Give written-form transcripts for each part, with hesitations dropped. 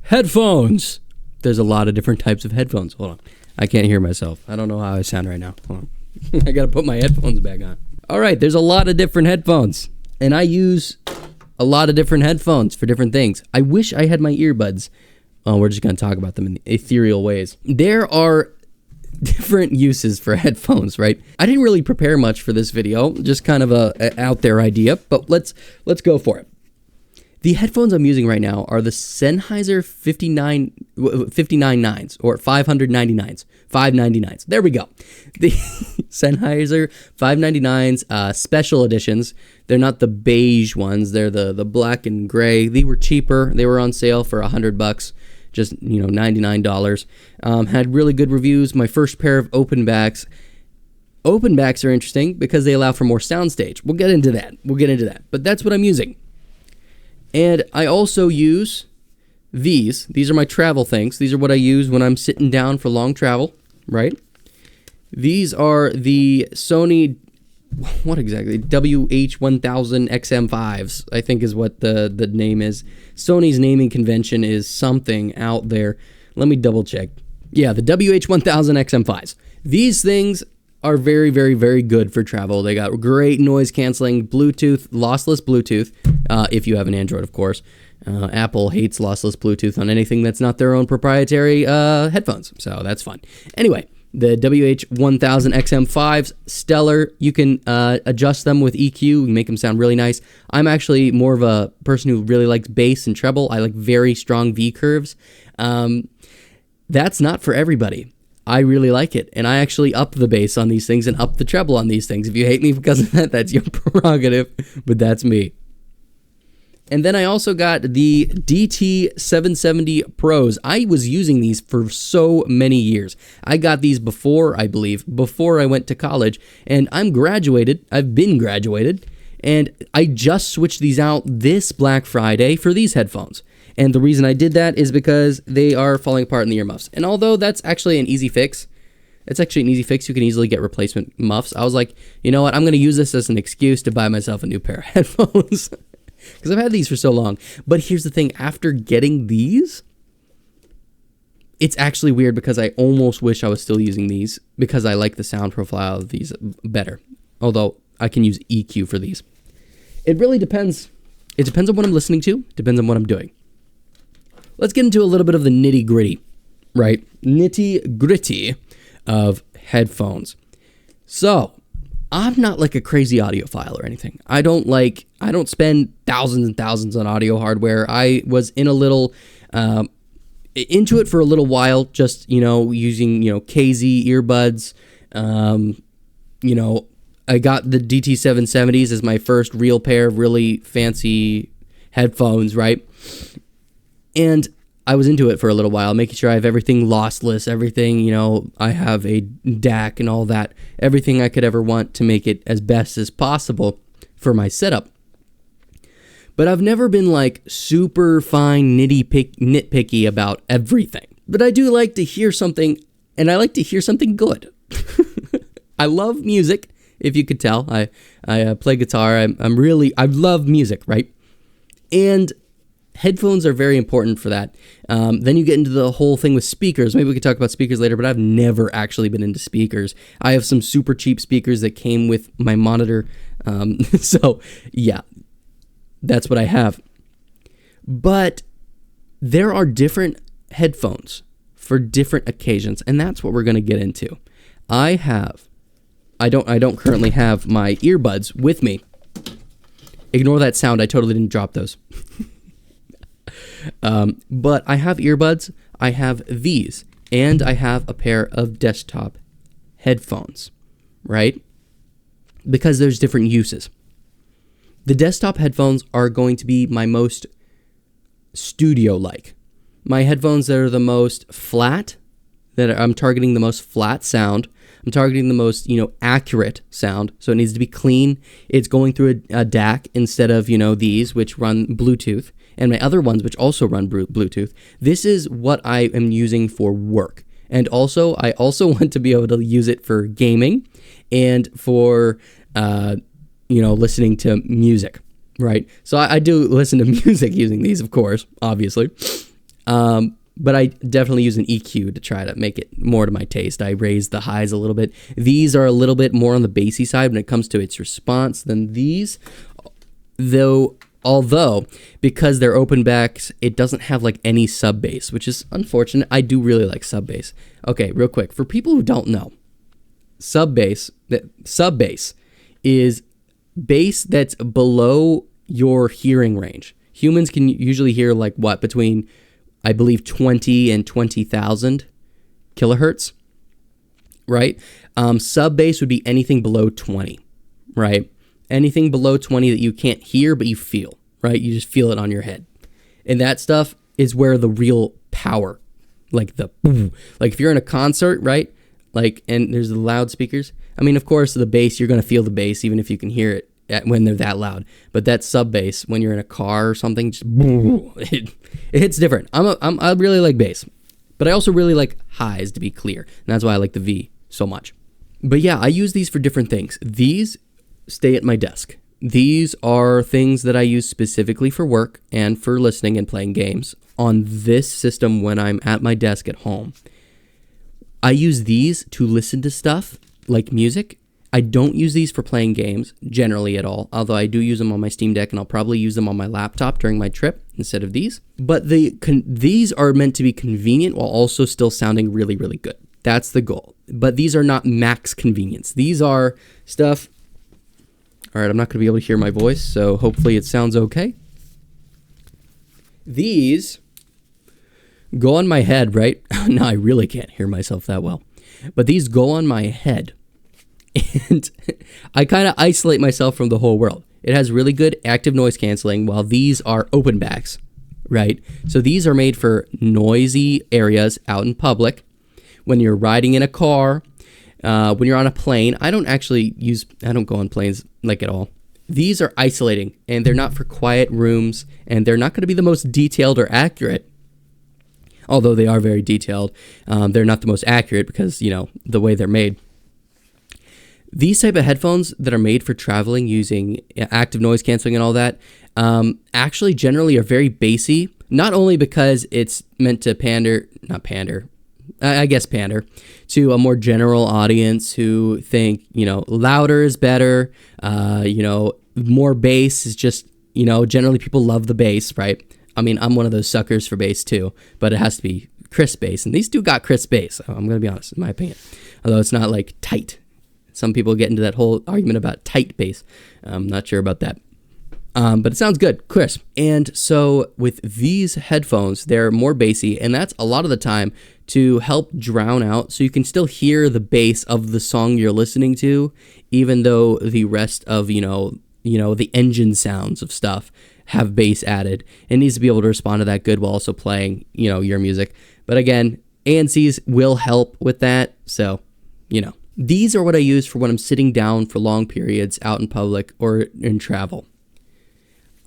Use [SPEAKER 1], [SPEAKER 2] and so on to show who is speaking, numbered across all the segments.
[SPEAKER 1] Headphones. There's a lot of different types of headphones. Hold on. I can't hear myself. I don't know how I sound right now. Hold on. I gotta put my headphones back on. All right, there's a lot of different headphones, and I use a lot of different headphones for different things. I wish I had my earbuds. Oh, we're just gonna talk about them in ethereal ways. There are different uses for headphones, right? I didn't really prepare much for this video, just kind of a out there idea, but let's go for it. The headphones I'm using right now are the Sennheiser 599s or 599s. 599s. There we go. The Sennheiser 599s special editions. They're not the beige ones. They're the black and gray. They were cheaper. They were on sale for $100. Just, $99. Had really good reviews. My first pair of open backs. Open backs are interesting because they allow for more soundstage. We'll get into that. But that's what I'm using. And I also use these. These are my travel things. These are what I use when I'm sitting down for long travel, right? These are the Sony, what exactly? WH-1000 XM5s, I think is what the name is. Sony's naming convention is something out there. Let me double check. Yeah, the WH-1000 XM5s. These things are very, very, very good for travel. They got great noise canceling, Bluetooth, lossless Bluetooth, if you have an Android, of course. Apple hates lossless Bluetooth on anything that's not their own proprietary headphones, so that's fun. Anyway, the WH-1000 XM5s, stellar. You can adjust them with EQ, make them sound really nice. I'm actually more of a person who really likes bass and treble. I like very strong V curves. That's not for everybody. I really like it, and I actually up the bass on these things and up the treble on these things. If you hate me because of that, that's your prerogative, but that's me. And then I also got the DT770 Pros. I was using these for so many years. I got these before I went to college, and I've been graduated, and I just switched these out this Black Friday for these headphones. And the reason I did that is because they are falling apart in the earmuffs. And although that's actually an easy fix, you can easily get replacement muffs. I was like, you know what, I'm going to use this as an excuse to buy myself a new pair of headphones. Because I've had these for so long. But here's the thing, after getting these, it's actually weird because I almost wish I was still using these because I like the sound profile of these better. Although I can use EQ for these. It really depends. It depends on what I'm listening to. Depends on what I'm doing. Let's get into a little bit of the nitty-gritty, right? Nitty-gritty of headphones. So, I'm not like a crazy audiophile or anything. I don't spend thousands and thousands on audio hardware. I was into it for a little while, just, using, KZ earbuds. I got the DT770s as my first real pair of really fancy headphones, right? And I was into it for a little while, making sure I have everything lossless, everything, I have a DAC and all that, everything I could ever want to make it as best as possible for my setup. But I've never been like super fine nitpicky about everything. But I do like to hear something, and I like to hear something good. I love music, if you could tell. I play guitar. I love music, right? And headphones are very important for that. Then you get into the whole thing with speakers. Maybe we could talk about speakers later, but I've never actually been into speakers. I have some super cheap speakers that came with my monitor. So, yeah, that's what I have. But there are different headphones for different occasions, and that's what we're going to get into. I don't currently have my earbuds with me. Ignore that sound. I totally didn't drop those. But I have earbuds, I have these, and I have a pair of desktop headphones, right? Because there's different uses. The desktop headphones are going to be my most studio-like. My headphones that are the most flat, I'm targeting the most flat sound. I'm targeting the most, accurate sound. So it needs to be clean. It's going through a DAC instead of, these, which run Bluetooth. And my other ones, which also run Bluetooth. This is what I am using for work. And also, I also want to be able to use it for gaming and for, listening to music, right? So I do listen to music using these, of course, obviously. But I definitely use an EQ to try to make it more to my taste. I raise the highs a little bit. These are a little bit more on the bassy side when it comes to its response than these. Although, because they're open backs, it doesn't have like any sub bass, which is unfortunate. I do really like sub bass. Okay, real quick. For people who don't know, sub bass is bass that's below your hearing range. Humans can usually hear like what, between I believe 20 and 20,000 kilohertz, right? Sub bass would be anything below 20, right? Anything below 20 that you can't hear but you feel, right? You just feel it on your head. And that stuff is where the real power, like if you're in a concert, right? Like, and there's the loudspeakers. I mean, of course, the bass, you're going to feel the bass even if you can hear it when they're that loud. But that sub bass, when you're in a car or something, just it hits different. I really like bass, but I also really like highs, to be clear. And that's why I like the V so much. But yeah, I use these for different things. These stay at my desk. These are things that I use specifically for work and for listening and playing games on this system when I'm at my desk at home. I use these to listen to stuff like music. I don't use these for playing games generally at all, although I do use them on my Steam Deck, and I'll probably use them on my laptop during my trip instead of these. But these are meant to be convenient while also still sounding really, really good. That's the goal. But these are not max convenience. These are stuff... All right, I'm not going to be able to hear my voice, so hopefully it sounds okay. These go on my head, right? No, I really can't hear myself that well. But these go on my head. And I kind of isolate myself from the whole world. It has really good active noise canceling, while these are open backs, right? So these are made for noisy areas out in public. When you're riding in a car, when you're on a plane. I don't go on planes like at all. These are isolating, and they're not for quiet rooms, and they're not going to be the most detailed or accurate. Although they are very detailed, they're not the most accurate because, the way they're made. These type of headphones that are made for traveling using active noise canceling and all that, actually generally are very bassy, not only because it's meant to pander to a more general audience who think, louder is better, more bass is just, generally people love the bass, right? I mean, I'm one of those suckers for bass too, but it has to be crisp bass, and these do got crisp bass, I'm going to be honest, in my opinion, although it's not like tight. Some people get into that whole argument about tight bass. I'm not sure about that. But it sounds good, crisp. And so with these headphones, they're more bassy, and that's a lot of the time to help drown out, so you can still hear the bass of the song you're listening to, even though the rest of, the engine sounds of stuff have bass added. It needs to be able to respond to that good while also playing, your music. But again, ANCs will help with that, so, These are what I use for when I'm sitting down for long periods out in public or in travel.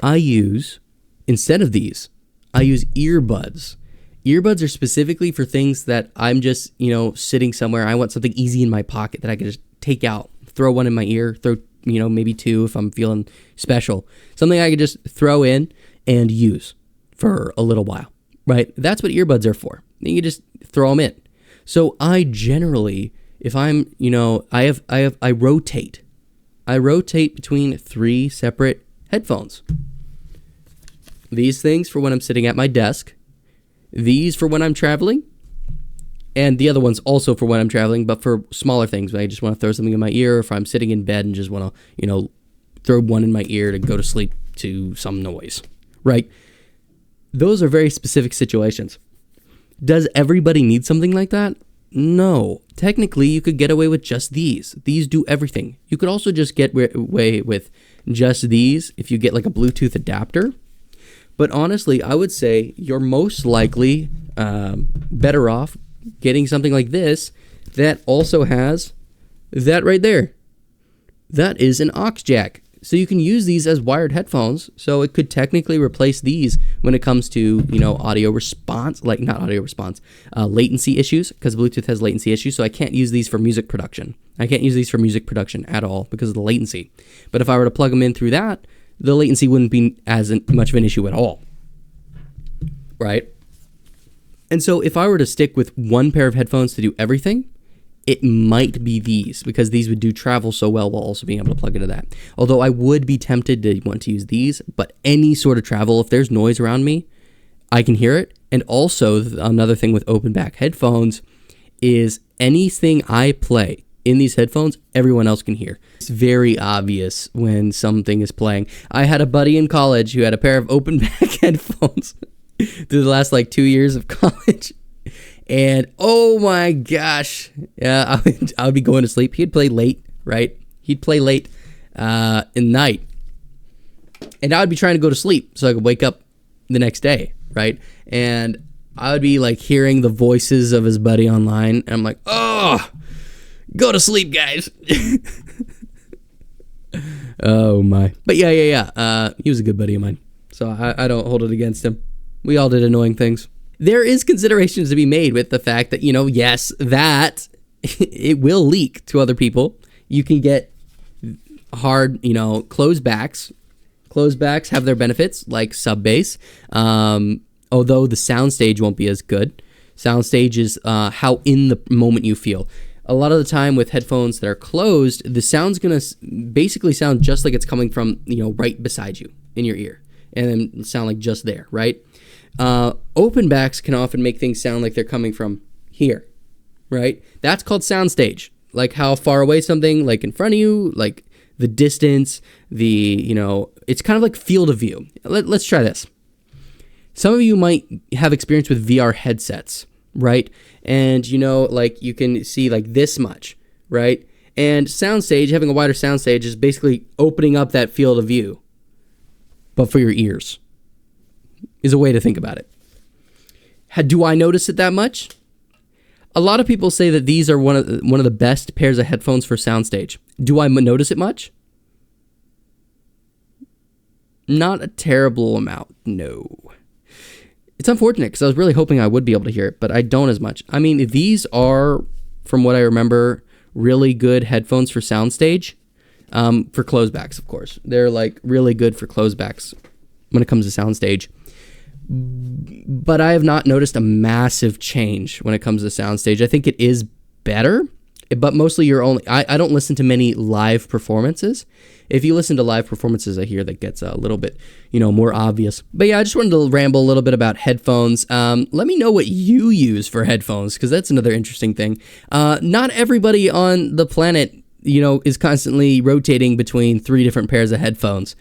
[SPEAKER 1] Instead of these, I use earbuds. Earbuds are specifically for things that I'm just, sitting somewhere. I want something easy in my pocket that I can just take out, throw one in my ear, throw, maybe two if I'm feeling special. Something I could just throw in and use for a little while, right? That's what earbuds are for. You can just throw them in. So I generally... if I'm, I rotate. I rotate between 3 separate headphones. These things for when I'm sitting at my desk. These for when I'm traveling. And the other ones also for when I'm traveling, but for smaller things. When I just want to throw something in my ear, or if I'm sitting in bed and just want to, throw one in my ear to go to sleep to some noise, right? Those are very specific situations. Does everybody need something like that? No. Technically, you could get away with just these. These do everything. You could also just get away with just these if you get like a Bluetooth adapter. But honestly, I would say you're most likely better off getting something like this that also has that right there. That is an aux jack. So you can use these as wired headphones. So it could technically replace these when it comes to, audio response, latency issues, because Bluetooth has latency issues. So I can't use these for music production. I can't use these for music production at all because of the latency. But if I were to plug them in through that, the latency wouldn't be as much of an issue at all. Right? And so if I were to stick with one pair of headphones to do everything, it might be these, because these would do travel so well while also being able to plug into that. Although I would be tempted to want to use these, but any sort of travel, if there's noise around me, I can hear it. And also another thing with open back headphones is anything I play in these headphones, everyone else can hear. It's very obvious when something is playing. I had a buddy in college who had a pair of open back headphones through the last 2 years of college. And oh my gosh, yeah, I would be going to sleep. He'd play late, right? He'd play late in the night. And I would be trying to go to sleep so I could wake up the next day, right? And I would be hearing the voices of his buddy online. And I'm like, oh, go to sleep, guys. Oh my. But yeah. He was a good buddy of mine. So I don't hold it against him. We all did annoying things. There is considerations to be made with the fact that, yes, that it will leak to other people. You can get hard, closed backs. Closed backs have their benefits, like sub bass. Although the soundstage won't be as good. Soundstage is how in the moment you feel. A lot of the time with headphones that are closed, the sound's going to basically sound just like it's coming from, right beside you in your ear. And then sound like just there, right? Open backs can often make things sound like they're coming from here, right? That's called soundstage. Like how far away something, in front of you, the distance, it's kind of like field of view. Let's try this. Some of you might have experience with VR headsets, right? And you can see this much, right? And soundstage, having a wider soundstage is basically opening up that field of view, but for your ears. Is a way to think about it. Do I notice it that much? A lot of people say that these are one of the best pairs of headphones for soundstage. Do I notice it much? Not a terrible amount, no. It's unfortunate because I was really hoping I would be able to hear it, but I don't as much. I mean, these are, from what I remember, really good headphones for soundstage. For closebacks, of course. They're really good for closebacks when it comes to soundstage. But I have not noticed a massive change when it comes to soundstage. I think it is better, but mostly I don't listen to many live performances. If you listen to live performances, I hear that gets a little bit, more obvious. But yeah, I just wanted to ramble a little bit about headphones. Let me know what you use for headphones, because that's another interesting thing. Not everybody on the planet, is constantly rotating between 3 different pairs of headphones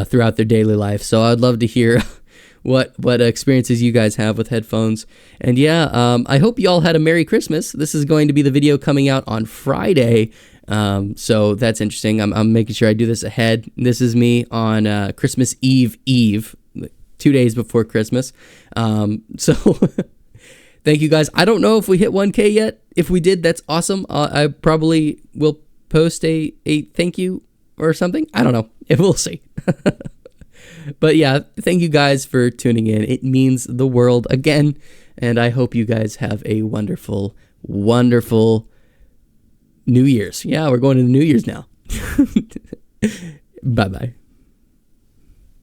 [SPEAKER 1] throughout their daily life. So I'd love to hear what experiences you guys have with headphones. And yeah, I hope you all had a Merry Christmas. This is going to be the video coming out on Friday. So that's interesting. I'm making sure I do this ahead. This is me on Christmas Eve, 2 days before Christmas. So thank you guys. I don't know if we hit 1K yet. If we did, that's awesome. I probably will post a thank you or something. I don't know. We'll see. But yeah, thank you guys for tuning in. It means the world again. And I hope you guys have a wonderful, wonderful New Year's. Yeah, we're going to the New Year's now. Bye-bye.